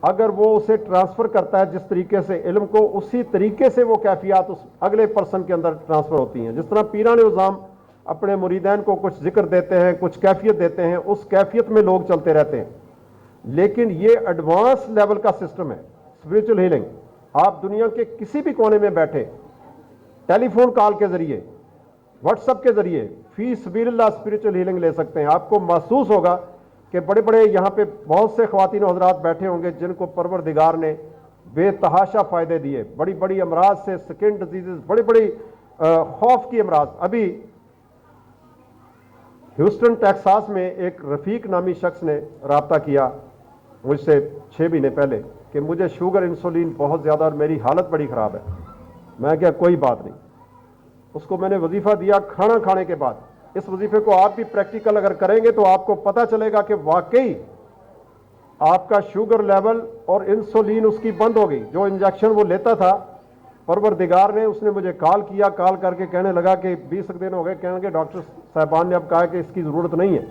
اگر وہ اسے ٹرانسفر کرتا ہے جس طریقے سے علم کو، اسی طریقے سے وہ کیفیات اس اگلے پرسن کے اندر ٹرانسفر ہوتی ہیں. جس طرح پیران نظام اپنے مریدین کو کچھ ذکر دیتے ہیں، کچھ کیفیت دیتے ہیں، اس کیفیت میں لوگ چلتے رہتے ہیں. لیکن یہ ایڈوانس لیول کا سسٹم ہے اسپرچل ہیلنگ. آپ دنیا کے کسی بھی کونے میں بیٹھے ٹیلی فون کال کے ذریعے، واٹس ایپ کے ذریعے فی سبیل اللہ اسپرچل ہیلنگ لے سکتے ہیں. آپ کو محسوس ہوگا کہ بڑے بڑے یہاں پہ بہت سے خواتین و حضرات بیٹھے ہوں گے جن کو پروردگار نے بے تحاشا فائدے دیے، بڑی بڑی امراض سے، سکن ڈیزیزز، بڑی بڑی خوف کی امراض. ابھی ہیوسٹن ٹیکساس میں ایک رفیق نامی شخص نے رابطہ کیا مجھ سے 6 مہینے پہلے کہ مجھے شوگر انسولین بہت زیادہ اور میری حالت بڑی خراب ہے. میں کہا کوئی بات نہیں. اس کو میں نے وظیفہ دیا کھانا کھانے کے بعد. اس وظیفے کو آپ بھی پریکٹیکل اگر کریں گے تو آپ کو پتہ چلے گا کہ واقعی آپ کا شوگر لیول اور انسولین اس کی بند ہو گئی. جو انجیکشن وہ لیتا تھا پروردگار نے، اس نے مجھے کال کیا، کال کر کے کہنے لگا کہ 20 دن ہو گئے، کہنے کہ ڈاکٹر صاحبان نے اب کہا کہ اس کی ضرورت نہیں ہے.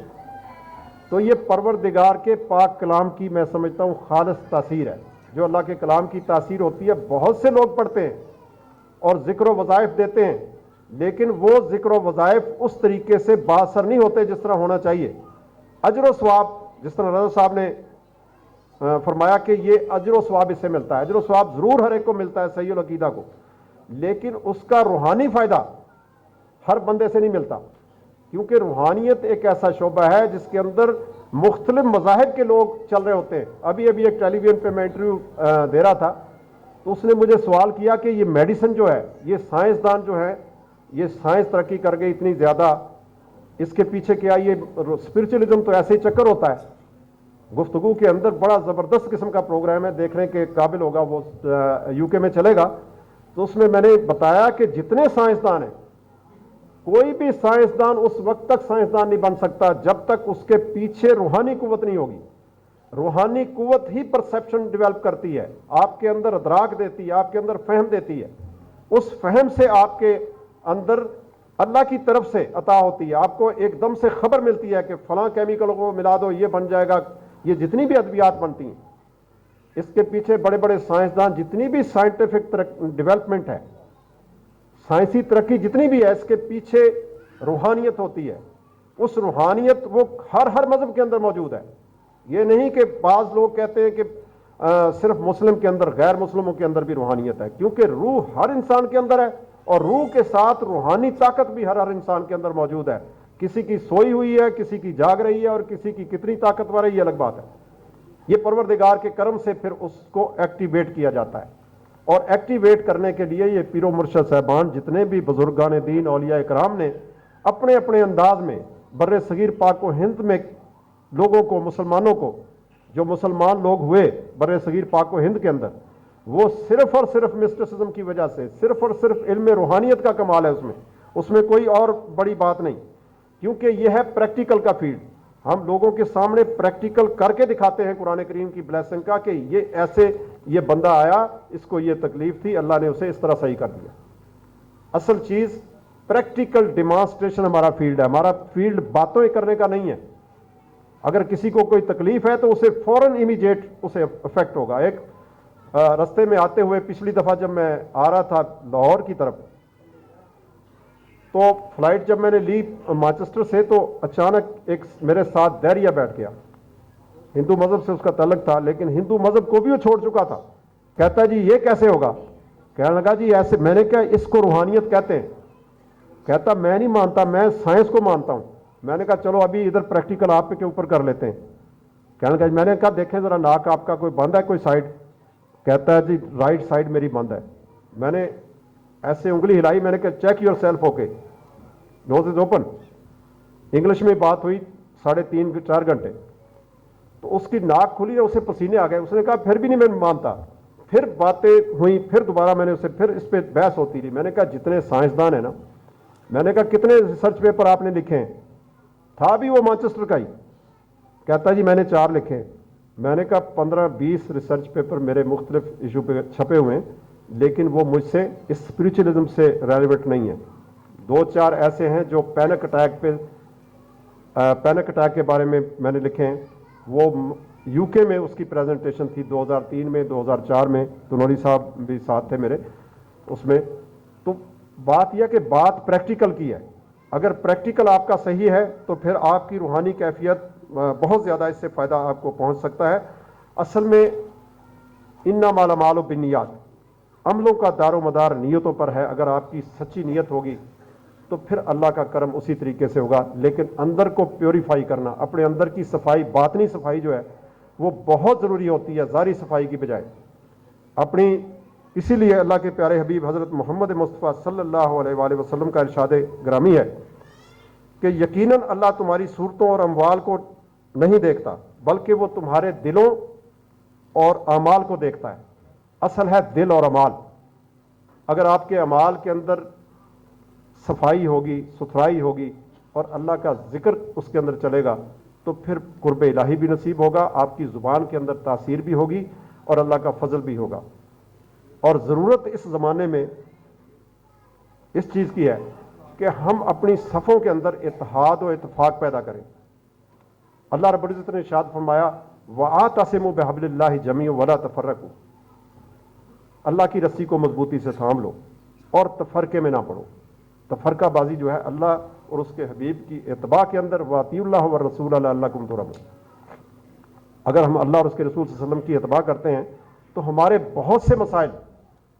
تو یہ پروردگار کے پاک کلام کی میں سمجھتا ہوں خالص تاثیر ہے. جو اللہ کے کلام کی تاثیر ہوتی ہے، بہت سے لوگ پڑھتے ہیں اور ذکر و وظائف دیتے ہیں، لیکن وہ ذکر و وظائف اس طریقے سے باثر نہیں ہوتے جس طرح ہونا چاہیے. اجر و ثواب، جس طرح رضا صاحب نے فرمایا کہ یہ اجر و ثواب اس سے ملتا ہے. اجر و ثواب ضرور ہر ایک کو ملتا ہے، صحیح العقیدہ کو، لیکن اس کا روحانی فائدہ ہر بندے سے نہیں ملتا. کیونکہ روحانیت ایک ایسا شعبہ ہے جس کے اندر مختلف مذاہب کے لوگ چل رہے ہوتے ہیں. ابھی ایک ٹیلی ویژن پہ میں انٹرویو دے رہا تھا تو اس نے مجھے سوال کیا کہ یہ میڈیسن جو ہے، یہ سائنسدان جو ہے، یہ سائنس ترقی کر گئی اتنی زیادہ، اس کے پیچھے کیا یہ اسپرچولی تو ایسے ہی چکر ہوتا ہے. گفتگو کے اندر بڑا زبردست قسم کا پروگرام ہے، دیکھنے کے قابل ہوگا، وہ UK میں چلے گا. تو اس میں نے بتایا کہ جتنے سائنسدان ہیں، کوئی بھی سائنسدان اس وقت تک سائنسدان نہیں بن سکتا جب تک اس کے پیچھے روحانی قوت نہیں ہوگی. روحانی قوت ہی پرسیپشن ڈیولپ کرتی ہے، آپ کے اندر ادراک دیتی ہے، آپ کے اندر فہم دیتی ہے. اس فہم سے آپ کے اندر اللہ کی طرف سے عطا ہوتی ہے. آپ کو ایک دم سے خبر ملتی ہے کہ فلاں کیمیکل کو ملا دو یہ بن جائے گا. یہ جتنی بھی ادویات بنتی ہیں، اس کے پیچھے بڑے بڑے سائنسدان، جتنی بھی سائنٹیفک ڈیولپمنٹ ہے، سائنسی ترقی جتنی بھی ہے، اس کے پیچھے روحانیت ہوتی ہے. اس روحانیت وہ ہر مذہب کے اندر موجود ہے. یہ نہیں کہ بعض لوگ کہتے ہیں کہ صرف مسلم کے اندر، غیر مسلموں کے اندر بھی روحانیت ہے، کیونکہ روح ہر انسان کے اندر ہے اور روح کے ساتھ روحانی طاقت بھی ہر انسان کے اندر موجود ہے. کسی کی سوئی ہوئی ہے، کسی کی جاگ رہی ہے، اور کسی کی کتنی طاقتور ہے یہ الگ بات ہے. یہ پروردگار کے کرم سے پھر اس کو ایکٹیویٹ کیا جاتا ہے. اور ایکٹیویٹ کرنے کے لیے یہ پیر و مرشد صاحبان، جتنے بھی بزرگان دین، اولیاء کرام نے اپنے اپنے انداز میں بر صغیر پاک و ہند میں لوگوں کو، مسلمانوں کو، جو مسلمان لوگ ہوئے بر صغیر پاک و ہند کے اندر، وہ صرف اور صرف مسٹسزم کی وجہ سے، صرف اور صرف علم روحانیت کا کمال ہے. اس میں کوئی اور بڑی بات نہیں، کیونکہ یہ ہے پریکٹیکل کا فیلڈ. ہم لوگوں کے سامنے پریکٹیکل کر کے دکھاتے ہیں قرآن کریم کی بلیسنگ کا کہ یہ ایسے، یہ بندہ آیا، اس کو یہ تکلیف تھی، اللہ نے اسے اس طرح صحیح کر دیا. اصل چیز پریکٹیکل ڈیمانسٹریشن ہمارا فیلڈ ہے. ہمارا فیلڈ باتیں کرنے کا نہیں ہے. اگر کسی کو کوئی تکلیف ہے تو اسے فوراً امیجیٹ اسے افیکٹ ہوگا. ایک رستے میں آتے ہوئے پچھلی دفعہ جب میں آ رہا تھا لاہور کی طرف، تو فلائٹ جب میں نے لی مانچسٹر سے، تو اچانک ایک میرے ساتھ دہریہ بیٹھ گیا. ہندو مذہب سے اس کا تعلق تھا، لیکن ہندو مذہب کو بھی وہ چھوڑ چکا تھا. کہتا ہے جی یہ کیسے ہوگا؟ کہنے لگا جی ایسے. میں نے کہا اس کو روحانیت کہتے ہیں. کہتا میں نہیں مانتا، میں سائنس کو مانتا ہوں. میں نے کہا چلو ابھی ادھر پریکٹیکل آپ کے اوپر کر لیتے ہیں. کہنے لگا میں نے کہا دیکھیں ذرا ناک آپ کا کوئی بند ہے کوئی سائڈ؟ کہتا ہے جی رائٹ سائڈ میری بند ہے. میں نے ایسے انگلی ہلائی، میں نے کہا check your self. Okay, nose is open. English میں بات ہوئی 3.5-4 گھنٹے. تو اس کی ناک کھلی ہے، اسے پسینے آ گئے. اس نے کہا پھر بھی نہیں میں مانتا. پھر باتیں ہوئی، پھر دوبارہ میں نے اسے پھر اس پہ بحث ہوتی رہی. میں نے کہا جتنے سائنسدان ہیں نا، میں نے کہا کتنے ریسرچ پیپر آپ نے لکھے ہیں؟ تھا بھی وہ مانچسٹر کا ہی. کہتا جی میں نے 4 لکھے. میں نے کہا 15-20 ریسرچ پیپر میرے مختلف ایشو پہ چھپے ہوئے ہیں، لیکن وہ مجھ سے اسپریچولزم سے ریلیونٹ نہیں ہیں. 2-4 ایسے ہیں جو پینک اٹیک کے بارے میں نے لکھے ہیں. وہ UK میں اس کی پریزنٹیشن تھی 2003 میں 2004 میں، دنوری صاحب بھی ساتھ تھے میرے اس میں. تو بات یہ کہ بات پریکٹیکل کی ہے. اگر پریکٹیکل آپ کا صحیح ہے تو پھر آپ کی روحانی کیفیت بہت زیادہ اس سے فائدہ آپ کو پہنچ سکتا ہے. اصل میں انما الاعمال بالنیات، عملوں کا دار و مدار نیتوں پر ہے. اگر آپ کی سچی نیت ہوگی تو پھر اللہ کا کرم اسی طریقے سے ہوگا. لیکن اندر کو پیوریفائی کرنا، اپنے اندر کی صفائی، باطنی صفائی جو ہے وہ بہت ضروری ہوتی ہے ظاہری صفائی کی بجائے. اپنی اسی لیے اللہ کے پیارے حبیب حضرت محمد مصطفیٰ صلی اللہ علیہ وآلہ وسلم کا ارشاد گرامی ہے کہ یقیناً اللہ تمہاری صورتوں اور اموال کو نہیں دیکھتا بلکہ وہ تمہارے دلوں اور اعمال کو دیکھتا ہے. اصل ہے دل اور اعمال. اگر آپ کے اعمال کے اندر صفائی ہوگی، ستھرائی ہوگی اور اللہ کا ذکر اس کے اندر چلے گا تو پھر قرب الہی بھی نصیب ہوگا، آپ کی زبان کے اندر تاثیر بھی ہوگی اور اللہ کا فضل بھی ہوگا. اور ضرورت اس زمانے میں اس چیز کی ہے کہ ہم اپنی صفوں کے اندر اتحاد و اتفاق پیدا کریں. اللہ رب العزت نے ارشاد فرمایا وَاعْتَصِمُوا بِحَبْلِ اللَّهِ جَمِيعًا وَلَا تَفَرَّقُوا، اللہ کی رسی کو مضبوطی سے تھام لو اور تفرقے میں نہ پڑو. تفرقہ بازی جو ہے اللہ اور اس کے حبیب کی اتباع کے اندر وَاطِیعُوا اللَّهَ وَالرَّسُولَ لَعَلَّکُمْ تُرْحَمُونَ. اگر ہم اللہ اور اس کے رسول صلی اللہ علیہ وسلم کی اتباع کرتے ہیں تو ہمارے بہت سے مسائل،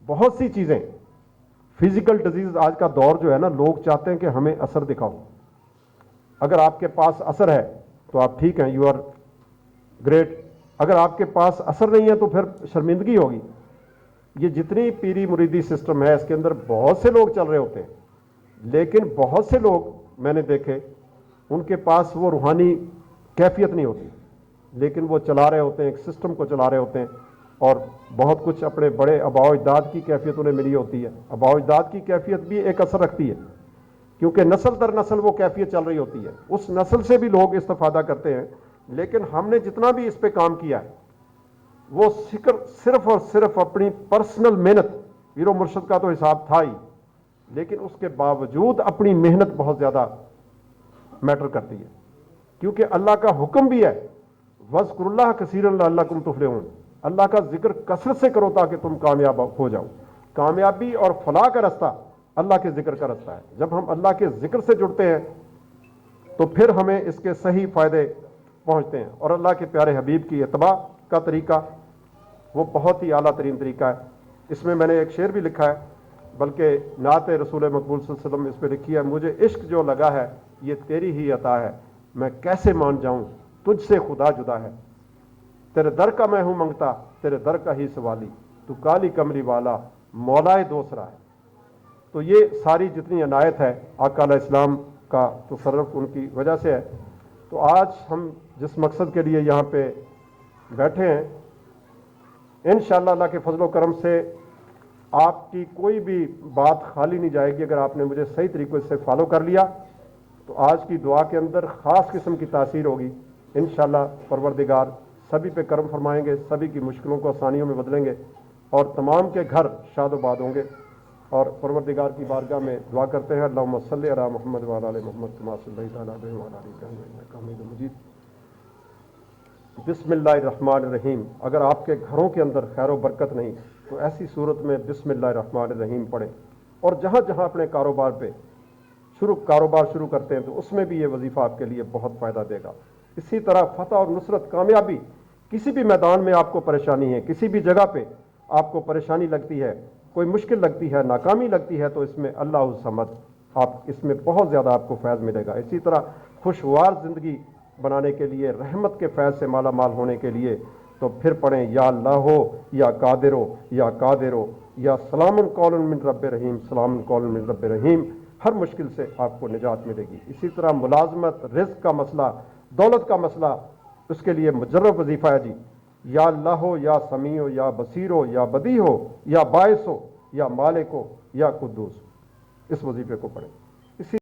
بہت سی چیزیں، فزیکل ڈیزیز آج کا دور جو ہے نا، لوگ چاہتے ہیں کہ ہمیں اثر دکھاؤ. اگر آپ کے پاس اثر ہے تو آپ ٹھیک ہیں، یو آر گریٹ. اگر آپ کے پاس اثر نہیں ہے تو پھر شرمندگی ہوگی. یہ جتنی پیری مریدی سسٹم ہے اس کے اندر بہت سے لوگ چل رہے ہوتے ہیں، لیکن بہت سے لوگ میں نے دیکھے ان کے پاس وہ روحانی کیفیت نہیں ہوتی، لیکن وہ چلا رہے ہوتے ہیں، ایک سسٹم کو چلا رہے ہوتے ہیں اور بہت کچھ اپنے بڑے آباء و اجداد کی کیفیت انہیں ملی ہوتی ہے. آباء و اجداد کی کیفیت بھی ایک اثر رکھتی ہے کیونکہ نسل در نسل وہ کیفیت چل رہی ہوتی ہے. اس نسل سے بھی لوگ استفادہ کرتے ہیں. لیکن ہم نے جتنا بھی اس پہ کام کیا ہے وہ صرف اور صرف اپنی پرسنل محنت، پیر و مرشد کا تو حساب تھا ہی، لیکن اس کے باوجود اپنی محنت بہت زیادہ میٹر کرتی ہے. کیونکہ اللہ کا حکم بھی ہے وَاذْكُرُوا اللَّهَ كَثِيرًا لَعَلَّكُمْ تُفْلِحُونَ، اللہ کا ذکر کثرت سے کرو تاکہ تم کامیاب ہو جاؤ. کامیابی اور فلاح کا راستہ اللہ کے ذکر کا راستہ ہے. جب ہم اللہ کے ذکر سے جڑتے ہیں تو پھر ہمیں اس کے صحیح فائدے پہنچتے ہیں. اور اللہ کے پیارے حبیب کی اتباع کا طریقہ وہ بہت ہی اعلیٰ ترین طریقہ ہے. اس میں نے ایک شعر بھی لکھا ہے، بلکہ نعت رسول مقبول صلی اللہ علیہ وسلم اس پہ لکھی ہے، مجھے عشق جو لگا ہے یہ تیری ہی عطا ہے، میں کیسے مان جاؤں تجھ سے خدا جدا ہے. تیرے در کا میں ہوں منگتا، تیرے در کا ہی سوالی، تو کالی کمری والا مولائے دوسرا ہے. تو یہ ساری جتنی عنایت ہے آقا علیہ السلام کا تصرف ان کی وجہ سے ہے. تو آج ہم جس مقصد کے لیے یہاں پہ بیٹھے ہیں، انشاءاللہ اللہ کے فضل و کرم سے آپ کی کوئی بھی بات خالی نہیں جائے گی. اگر آپ نے مجھے صحیح طریقے سے فالو کر لیا تو آج کی دعا کے اندر خاص قسم کی تاثیر ہوگی. انشاءاللہ پروردگار سبھی پہ کرم فرمائیں گے، سبھی کی مشکلوں کو آسانیوں میں بدلیں گے اور تمام کے گھر شاد و باد ہوں گے. اور پروردگار کی بارگاہ میں دعا کرتے ہیں اللہم صلی علی محمد وعلی آل محمد کما صلیت علی ابراہیم وعلی آل ابراہیم انک حمید مجید. بسم اللہ الرحمن الرحیم. اگر آپ کے گھروں کے اندر خیر و برکت نہیں تو ایسی صورت میں بسم اللہ الرحمن الرحیم پڑھیں. اور جہاں جہاں اپنے کاروبار شروع کرتے ہیں تو اس میں بھی یہ وظیفہ آپ کے لیے بہت فائدہ دے گا. اسی طرح فتح اور نصرت، کامیابی، کسی بھی میدان میں آپ کو پریشانی ہے، کسی بھی جگہ پہ آپ کو پریشانی لگتی ہے، کوئی مشکل لگتی ہے، ناکامی لگتی ہے، تو اس میں اللہ الصمد، آپ اس میں بہت زیادہ آپ کو فیض ملے گا. اسی طرح خوشگوار زندگی بنانے کے لیے، رحمت کے فیض سے مالا مال ہونے کے لیے تو پھر پڑھیں یا اللہ ہو یا قادر ہو یا قادر ہو یا سلام قول من رب رحیم، سلام قول من رب رحیم. ہر مشکل سے آپ کو نجات ملے گی. اسی طرح ملازمت، رزق کا مسئلہ، دولت کا مسئلہ، اس کے لیے مجرب وظیفہ ہے جی یا اللہ ہو یا سمیع ہو یا بصیر ہو یا بدیع ہو یا باعث ہو یا مالک ہو یا قدوس. اس وظیفے کو پڑھیں.